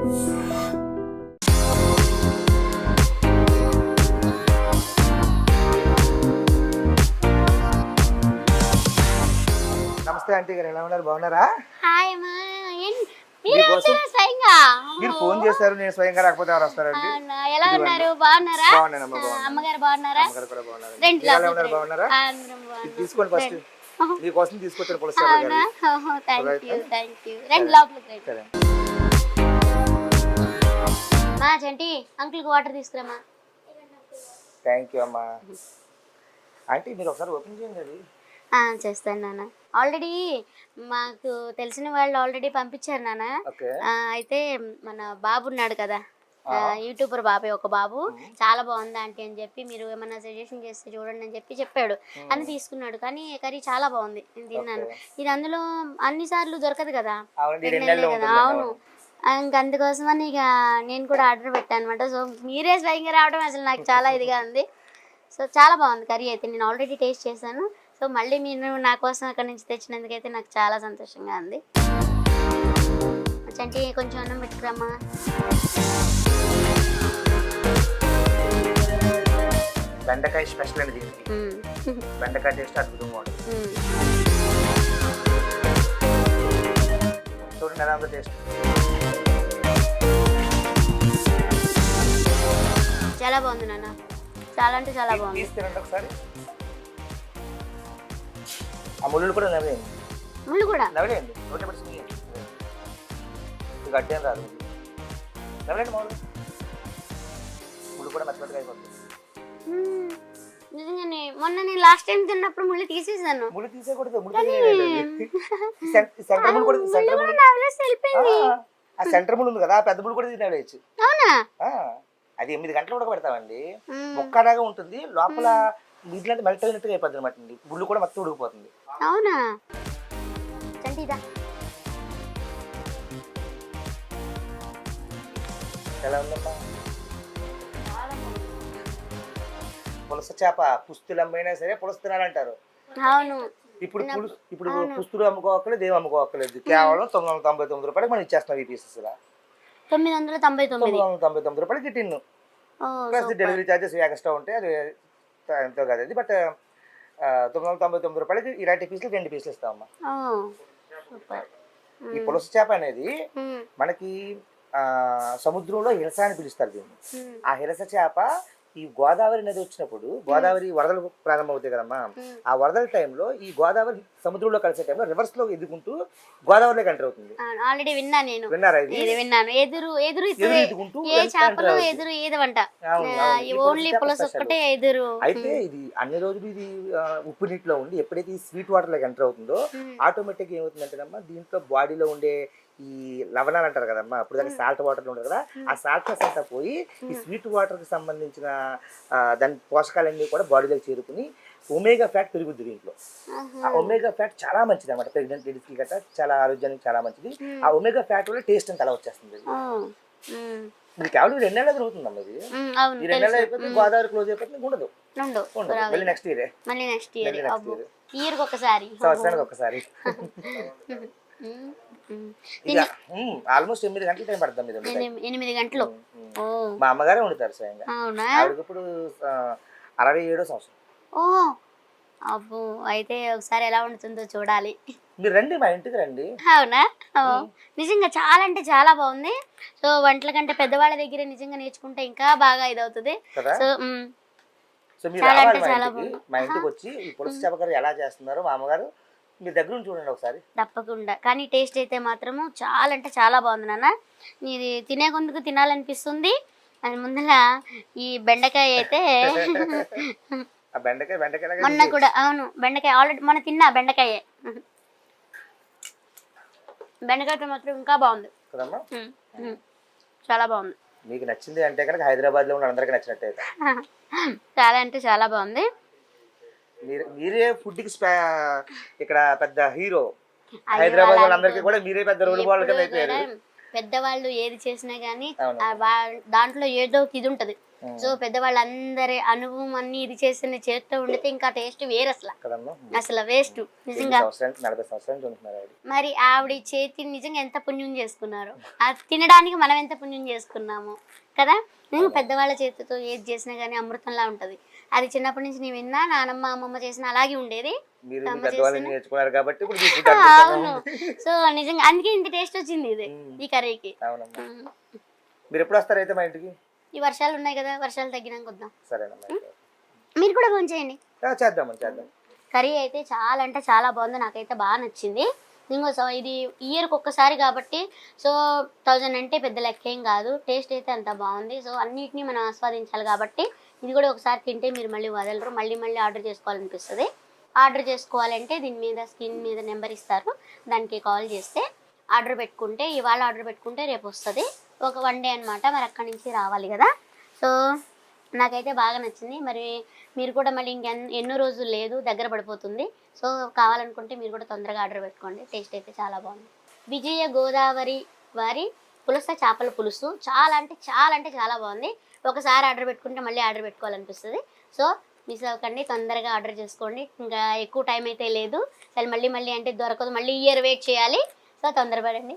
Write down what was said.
నమస్తే ఆంటీ గారు, ఎలా ఉన్నారు? బాగున్నారా? హాయ్ మా మీరు ఫోన్ చేశారు, నేను స్వయంగా రాకపోతే ఎవరు వస్తారండి? ఎలా ఉన్నారు? బాగున్నారా? బాగున్నానమ్మా. అమ్మగారు బాగున్నారా? అమ్మగారు కూడా బాగున్నారు. బాగున్నారా? ఇది తీసుకోండి, ఫస్ట్ మీకోసం తీసుకొచ్చాను పులస. మా చంటి అంకుల్ కి వాటర్ తీసుకురామా. థ్యాంక్ యూ అమ్మా. ఆంటీ మీరు ఒకసారి ఓపెన్ చేయండి అది. చేస్తాను నాన్న. ఆల్రెడీ మాకు తెలిసిన వాళ్ళు ఆల్రెడీ పంపించారు నాన్న. అయితే మన బాబు ఉన్నాడు కదా, యూట్యూబర్ బాబే, ఒక బాబు చాలా బాగుంది ఆంటీ అని చెప్పి, మీరు ఏమన్నా సజెషన్ చేస్తే చూడండి అని చెప్పాడు. అని తీసుకున్నాడు. కానీ కర్రీ చాలా బాగుంది, నేను తిన్నాను. ఇది అందులో అన్ని సార్లు దొరకదు కదా, కదా. అవును, ఇంక అందుకోసమని ఇక నేను కూడా ఆర్డర్ పెట్టాను అనమాట. సో మీరే స్వయంగా రావడం అసలు నాకు చాలా ఇదిగా ఉంది. సో చాలా బాగుంది కర్రీ అయితే, నేను ఆల్రెడీ టేస్ట్ చేశాను. సో మళ్ళీ మీరు నా కోసం అక్కడి నుంచి తెచ్చినందుకైతే నాకు చాలా సంతోషంగా ఉంది. చంటి కొంచెం అన్నం పెట్టుకురామ్మా. బెండకాయ స్పెషల్ అండి దీనికి. బెండకాయ టేస్ట్ అద్భుతంగా ఉంటుంది. చూడండి ఎలా ఉందో టేస్ట్. చాలా బాగుంది నాన్న, చాలా అంటే చాలా బాగుంది. తీసుకురండి ఒకసారి. ఆ ముళ్ళు కూడా నవ్వేయండి. ముళ్ళు కూడా నవ్వేయండి. నోటి పడి గడ్డి అని రాదు. నవ్వేయండి మామూలు. ముళ్ళు కూడా మెత్తగా అయిపోతుంది. నిజంగానే మొన్న నేను లాస్ట్ టైం తిన్నప్పుడు ముళ్ళు తీసేసాను. ముళ్ళు తీసేయకూడదు. ఆ సెంటర్ ముళ్ళు ఉంది కదా, ఆ పెద్ద ముళ్ళు కూడా తినేయచ్చు. అవునా? అది 8 గంటలు ఉడకబెడతామండి. ముక్కలాగా ఉంటుంది, లోపల ఇట్లాంటి మెల్ట్ అయినట్టుగా అయిపోతుంది అనమాట. ముళ్ళు కూడా మొత్తం ఉడికిపోతుంది. అవునా? చంటిదా ఎలా ఉందమ్మా? పులస చేప పుస్తులు అమ్మైనా సరే పులస తినాలంటారు. అవును. ఇప్పుడు పుస్తులు అమ్ముకోవట్లేదు, ఏం అమ్ముకోవట్లేదు. కేవలం 999 రూపాయలకి మనం ఇచ్చేస్తున్నాం ఈ పీసెస్. 999 రూపాయలకి tin. Plus delivery charges extra ఉంటాయి, అది ఎంతో కాదు అది. బట్ 999 రూపాయలకి ఇలాంటి పీసులు 2 పీసులు ఇస్తామమ్మా. ఈ పులస చేప అనేది మనకి సముద్రంలో హిలస అని పిలుస్తారు దీన్ని. ఆ హిలస చేప ఈ గోదావరి నది వచ్చినప్పుడు, గోదావరి వరదలు ప్రారంభమవుతాయి కదమ్మా, ఆ వరదల టైంలో ఈ గోదావరి సముద్రంలో కలిసే టైంలో రివర్స్ లో ఎదుర్కొంటూ గోదావరిలోకి ఎంటర్ అవుతుంది. ఆల్రెడీ విన్నాను నేను. విన్నారా? విన్నాను. అయితే ఇది అన్ని రోజులు ఇది ఉప్పు నీటిలో ఉండి ఎప్పుడైతే ఈ స్వీట్ వాటర్ లోకి ఎంటర్ అవుతుందో ఆటోమేటిక్ ఏమవుతుందంటేనమ్మా, దీంట్లో బాడీలో ఉండే ఈ లవణాలు అంటారు కదమ్మా, అప్పుడు దానికి సాల్ట్ వాటర్ ఉంటుంది కదా, ఆ సాల్ట్నెస్ అంతా పోయి ఈ స్వీట్ వాటర్ కి సంబంధించిన దాని పోషకాలన్నీ కూడా బాడీలోకి చేరుకుని ఒమేగా ఫ్యాట్ పెరుగుద్ది దీంట్లో. ఆ ఒమేగా ఫ్యాట్ చాలా మంచిది అన్నమాట, ప్రెగ్నెంట్ లేడీస్ కి గట్రా చాలా ఆరోగ్యానికి చాలా మంచిది. ఆ ఒమేగా ఫ్యాట్ వల్ల టేస్ట్ అంతా అలా వచ్చేస్తుంది. ఇది కేవలం 2 నెలలు జరుగుతుందమ్మా. ఇది ఈ 2 నెలలు అయిపోతే గోదావరి క్లోజ్ అయిపోతుంది, ఉండదు. మళ్ళీ నెక్స్ట్ ఇయర్ సంవత్సరానికి ఒకసారి. ఆల్మోస్ట్ 8 గంటల టైం పడుతుంది. 8 గంటలు మా అమ్మగారే వండుతారు స్వయంగా. ఆవిడకి ఇప్పుడు 67వ సంవత్సరం. అబ్బో, అయితే ఒకసారి ఎలా వండుతుందో చూడాలి. మీరు రండి, మా ఇంటికి రండి. అవునా? నిజంగా చాలా అంటే చాలా బాగుంది. సో వంటల కంటే పెద్దవాళ్ళ దగ్గర నిజంగా నేర్చుకుంటే ఇంకా బాగా ఇదవుతుంది. సో మీరు రావాలి మా ఇంటికి వచ్చి ఈ పులస చేప కర్రీ ఎలా చేస్తున్నారో మా అమ్మగారు మీ దగ్గర నుంచి చూడండి ఒకసారి. తప్పకుండా. కానీ టేస్ట్ అయితే మాత్రము చాలా అంటే చాలా బాగుంది నాన్న. ఇది తినే కొందుకు తినాలనిపిస్తుంది. అది ముందర ఈ బెండకాయ అయితే మొన్న కూడా, అవును బెండకాయ ఆల్రెడీ మొన్న తిన్నా. బెండకాయతో మాత్రం ఇంకా బాగుంది, చాలా బాగుంది. మీకు నచ్చింది అంటే కనుక హైదరాబాద్ లో ఉన్న అందరికీ నచ్చినట్టే. చాలా అంటే చాలా బాగుంది. మీరే ఫుడ్ కి ఇక్కడ పెద్ద హీరో. హైదరాబాద్ వాళ్ళందరికీ కూడా మీరే పెద్ద రోల్ మోడల్ కింద అయిపోయారు. పెద్దవాళ్ళు ఏది చేసినా గానీ దాంట్లో ఏదో ఇది ఉంటది. సో పెద్దవాళ్ళందరి అనుభవం అన్ని ఇది చేసిన చేతితో ఉండితే ఇంకా టేస్ట్ వేరు అసలు. కదమ్మా అసలు వేస్ట్ నిజంగా. 40 సంవత్సరాలు ఉంటున్నారు ఆవిడ. మరి ఆవిడ చేతి నిజంగా ఎంత పుణ్యం చేసుకున్నారు, అది తినడానికి మనం ఎంత పుణ్యం చేసుకున్నాము కదా. పెద్దవాళ్ళ చేతితో ఏది చేసినా కానీ అమృతంలా ఉంటది. అది చిన్నప్పటి నుంచి నేను విన్నా, నానమ్మ అమ్మమ్మ చేసిన అలాగే ఉండేది. మీరు మీ పెద్దవాళ్ళు నేర్చుకున్నారు కాబట్టి ఇప్పుడు మీ food అవును. సో నిజంగా అందుకే ఇంత టేస్ట్ వచ్చింది ఇది ఈ కర్రీకి. అవునమ్మా. మీరు ఎప్పుడు వస్తారు అయితే మా ఇంటికి? ఈ వర్షాలు ఉన్నాయి కదా, వర్షాలు తగ్గినాక వద్దాం. సరేనమ్మా. మీరు కూడా ఫోన్ చేయండి. చేద్దామని చేద్దాం. కర్రీ అయితే చాలా అంటే చాలా బాగుంది, నాకైతే బాగా నచ్చింది. ఇంకో ఇది ఇయర్కి ఒక్కసారి కాబట్టి సో 1000 అంటే పెద్ద లెక్కేం కాదు. టేస్ట్ అయితే అంత బాగుంది. సో అన్నిటినీ మనం ఆస్వాదించాలి కాబట్టి ఇది కూడా ఒకసారి తింటే మీరు మళ్ళీ వదలరు, మళ్ళీ మళ్ళీ ఆర్డర్ చేసుకోవాలనిపిస్తుంది. ఆర్డర్ చేసుకోవాలంటే దీని మీద స్క్రీన్ మీద నెంబర్ ఇస్తారు, దానికి కాల్ చేస్తే ఆర్డర్ పెట్టుకుంటే, ఇవాళ ఆర్డర్ పెట్టుకుంటే రేపు వస్తుంది. ఒక 1 డే అనమాట. మరి అక్కడి నుంచి రావాలి కదా. సో నాకైతే బాగా నచ్చింది. మరి మీరు కూడా మళ్ళీ ఎన్నో రోజులు లేదు, దగ్గర పడిపోతుంది. సో కావాలనుకుంటే మీరు కూడా తొందరగా ఆర్డర్ పెట్టుకోండి. టేస్ట్ అయితే చాలా బాగుంది. విజయ గోదావరి వారి పులస చేపల పులుసు చాలా అంటే చాలా బాగుంది. ఒకసారి ఆర్డర్ పెట్టుకుంటే మళ్ళీ ఆర్డర్ పెట్టుకోవాలనిపిస్తుంది. సో మిస్ అవ్వకండి, తొందరగా ఆర్డర్ చేసుకోండి. ఇంకా ఎక్కువ టైం అయితే లేదు. అసలు మళ్ళీ అంటే దొరకదు, మళ్ళీ ఇయర్ వెయిట్ చేయాలి. సో తొందరపడండి.